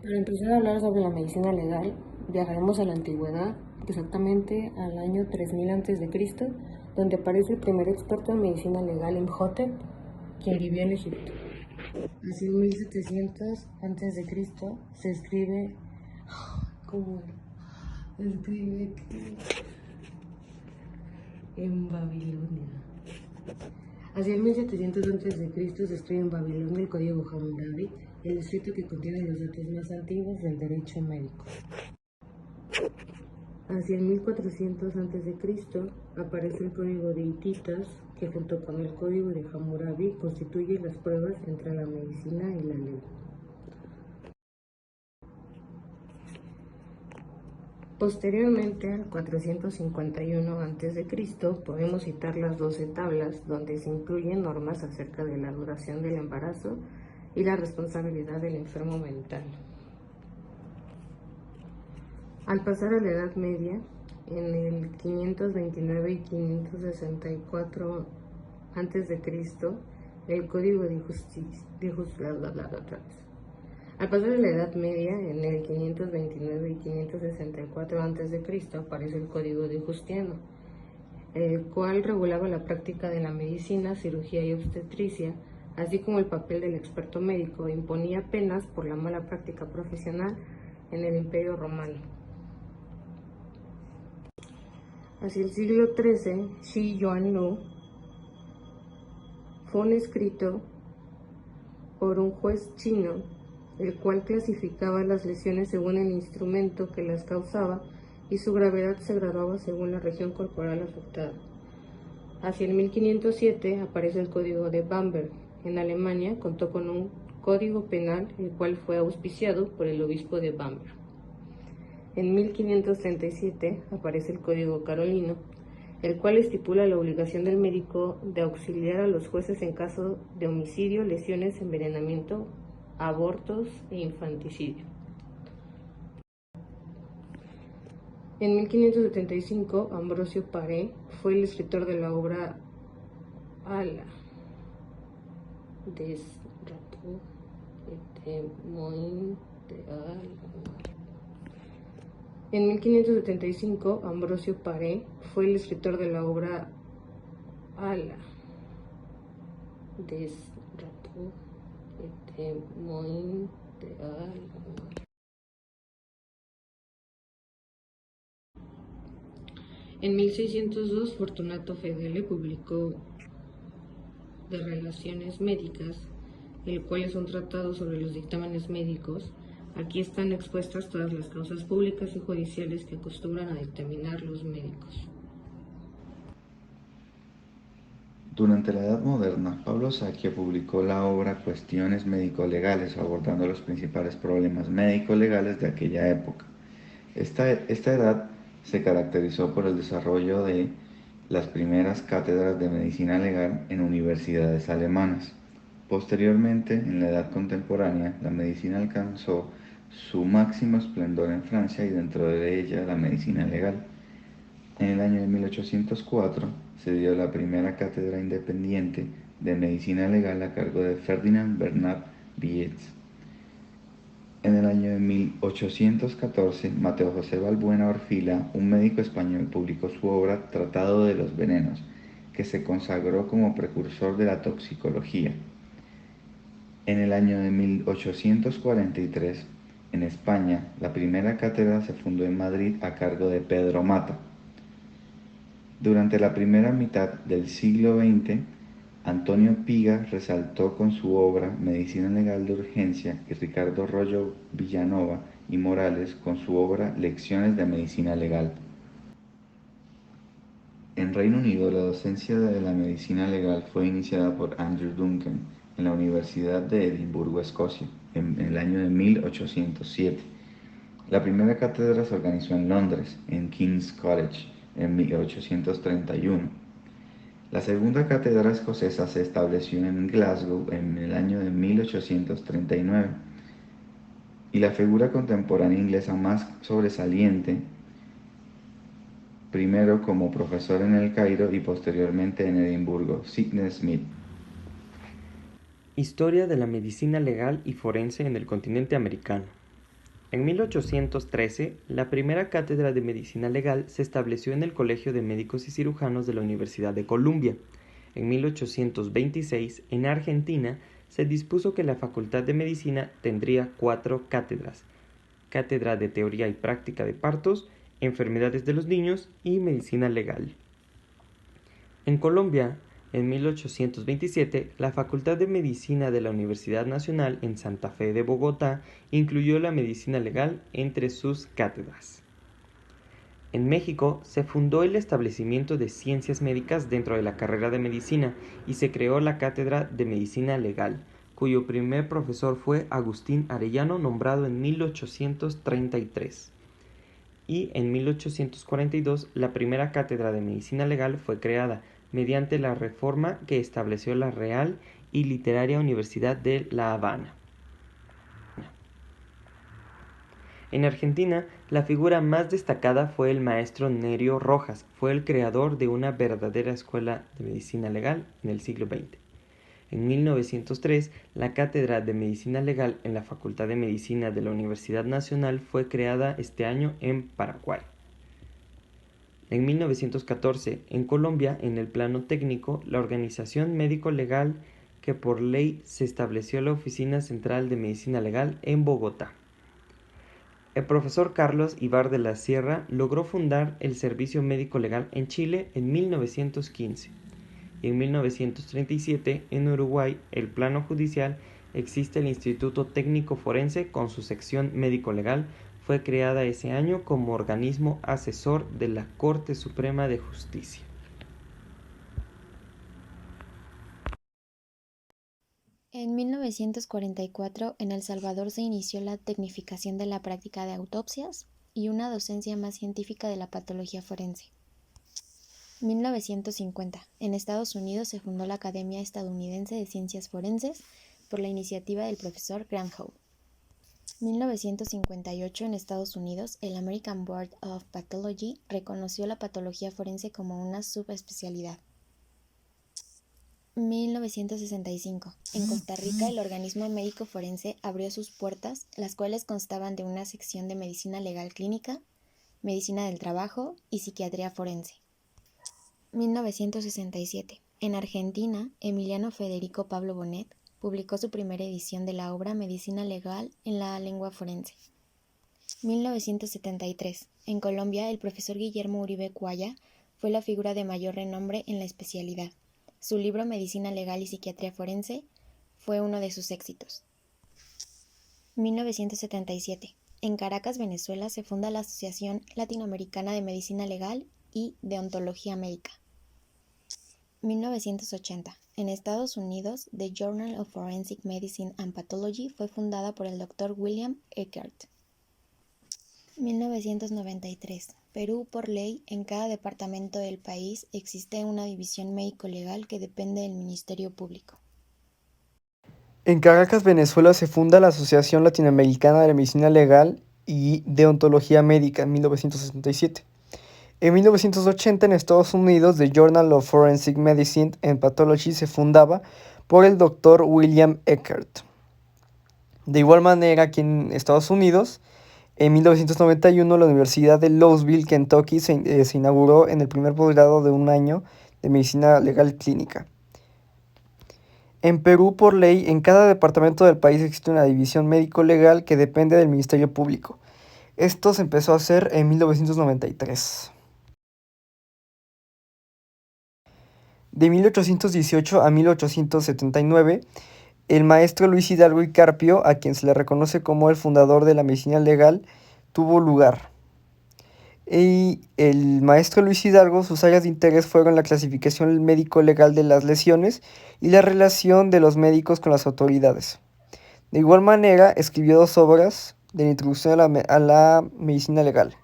Para empezar a hablar sobre la medicina legal, viajaremos a la antigüedad, exactamente al año 3000 a.C., donde aparece el primer experto en medicina legal, Imhotep, quien vivió en Egipto. Hacia 1700 a.C. se escribe, ¿cómo se escribe? En Babilonia. Hacia el 1700 a.C. se escribe en Babilonia el Código Hammurabi, el escrito que contiene los datos más antiguos del derecho médico. Hacia el 1400 a.C. aparece el Código de Hititas, que junto con el Código de Hammurabi constituye las pruebas entre la medicina y la ley. Posteriormente, al 451 a.C., podemos citar las 12 tablas, donde se incluyen normas acerca de la duración del embarazo y la responsabilidad del enfermo mental. Al pasar a la Edad Media, en el 529 y 564 a.C., el Código de Justicia. Al pasar a la Edad Media, en el 529 y 564 a.C., aparece el Código de Justiniano, el cual regulaba la práctica de la medicina, cirugía y obstetricia, así como el papel del experto médico, e imponía penas por la mala práctica profesional en el Imperio Romano. Hacia el siglo XIII, Shi Yuanlu fue un escrito por un juez chino, el cual clasificaba las lesiones según el instrumento que las causaba y su gravedad se graduaba según la región corporal afectada. Hacia el 1507 aparece el Código de Bamberg. En Alemania contó con un código penal, el cual fue auspiciado por el obispo de Bamberg. En 1537 aparece el Código Carolino, el cual estipula la obligación del médico de auxiliar a los jueces en caso de homicidio, lesiones, envenenamiento, abortos e infanticidio. En 1575, Ambrosio Paré fue el escritor de la obra Ala des Rapports et témoins de En 1575, Ambrosio Paré fue el escritor de la obra Ala des Rapports et témoins de En 1602, Fortunato Fedele publicó De Relaciones Médicas, el cual es un tratado sobre los dictámenes médicos. Aquí están expuestas todas las causas públicas y judiciales que acostumbran a determinar los médicos. Durante la Edad Moderna, Pablo Sacchio publicó la obra Cuestiones médico-legales, abordando los principales problemas médico-legales de aquella época. Esta edad se caracterizó por el desarrollo de las primeras cátedras de medicina legal en universidades alemanas. Posteriormente, en la edad contemporánea, la medicina alcanzó su máximo esplendor en Francia y dentro de ella la medicina legal. En el año de 1804 se dio la primera cátedra independiente de medicina legal a cargo de Ferdinand Bernard Bietz. En el año de 1814, Mateo José Balbuena Orfila, un médico español, publicó su obra Tratado de los Venenos, que se consagró como precursor de la toxicología. En el año de 1843, en España, la primera cátedra se fundó en Madrid a cargo de Pedro Mata. Durante la primera mitad del siglo XX, Antonio Piga resaltó con su obra Medicina Legal de Urgencia y Ricardo Rollo Villanova y Morales con su obra Lecciones de Medicina Legal. En Reino Unido, la docencia de la medicina legal fue iniciada por Andrew Duncan en la Universidad de Edimburgo, Escocia, en el año de 1807. La primera cátedra se organizó en Londres, en King's College, en 1831. La segunda cátedra escocesa se estableció en Glasgow en el año de 1839 y la figura contemporánea inglesa más sobresaliente, primero como profesor en El Cairo y posteriormente en Edimburgo, Sidney Smith. Historia de la medicina legal y forense en el continente americano. En 1813, la primera cátedra de medicina legal se estableció en el Colegio de Médicos y Cirujanos de la Universidad de Columbia. En 1826, en Argentina, se dispuso que la Facultad de Medicina tendría 4 cátedras: Cátedra de Teoría y Práctica de Partos, Enfermedades de los Niños y Medicina Legal. En Colombia, en 1827, la Facultad de Medicina de la Universidad Nacional en Santa Fe de Bogotá incluyó la medicina legal entre sus cátedras. En México se fundó el establecimiento de ciencias médicas dentro de la carrera de medicina y se creó la Cátedra de Medicina Legal, cuyo primer profesor fue Agustín Arellano, nombrado en 1833. Y en 1842 la primera cátedra de medicina legal fue creada mediante la reforma que estableció la Real y Literaria Universidad de La Habana. En Argentina, la figura más destacada fue el maestro Nerio Rojas. Fue el creador de una verdadera escuela de medicina legal en el siglo XX. En 1903, la Cátedra de Medicina Legal en la Facultad de Medicina de la Universidad Nacional fue creada este año en Paraguay. En 1914, en Colombia, en el plano técnico, la organización médico-legal que por ley se estableció la Oficina Central de Medicina Legal en Bogotá. El profesor Carlos Ibar de la Sierra logró fundar el Servicio Médico Legal en Chile en 1915. Y en 1937, en Uruguay, el plano judicial, existe el Instituto Técnico Forense con su sección médico-legal. Fue creada ese año como organismo asesor de la Corte Suprema de Justicia. En 1944, en El Salvador se inició la tecnificación de la práctica de autopsias y una docencia más científica de la patología forense. 1950. En Estados Unidos se fundó la Academia Estadounidense de Ciencias Forenses por la iniciativa del profesor Graham Howe. 1958. En Estados Unidos, el American Board of Pathology reconoció la patología forense como una subespecialidad. 1965. En Costa Rica, el organismo médico forense abrió sus puertas, las cuales constaban de una sección de medicina legal clínica, medicina del trabajo y psiquiatría forense. 1967. En Argentina, Emiliano Federico Pablo Bonet publicó su primera edición de la obra Medicina Legal en la lengua forense. 1973. En Colombia, el profesor Guillermo Uribe Cuaya fue la figura de mayor renombre en la especialidad. Su libro Medicina Legal y Psiquiatría Forense fue uno de sus éxitos. 1977. En Caracas, Venezuela, se funda la Asociación Latinoamericana de Medicina Legal y Deontología Médica. 1980. En Estados Unidos, The Journal of Forensic Medicine and Pathology fue fundada por el Dr. William Eckert. 1993. Perú, por ley, en cada departamento del país existe una división médico-legal que depende del Ministerio Público. En Caracas, Venezuela, se funda la Asociación Latinoamericana de Medicina Legal y Deontología Médica en 1967. En 1980, en Estados Unidos, The Journal of Forensic Medicine and Pathology se fundaba por el Dr. William Eckert. De igual manera, aquí en Estados Unidos, en 1991, la Universidad de Louisville, Kentucky, se inauguró en el primer posgrado de un año de Medicina Legal Clínica. En Perú, por ley, en cada departamento del país existe una división médico-legal que depende del Ministerio Público. Esto se empezó a hacer en 1993. De 1818 a 1879, el maestro Luis Hidalgo y Carpio, a quien se le reconoce como el fundador de la medicina legal, tuvo lugar. Y el maestro Luis Hidalgo, sus áreas de interés fueron la clasificación médico-legal de las lesiones y la relación de los médicos con las autoridades. De igual manera, escribió 2 obras de la introducción a la medicina legal.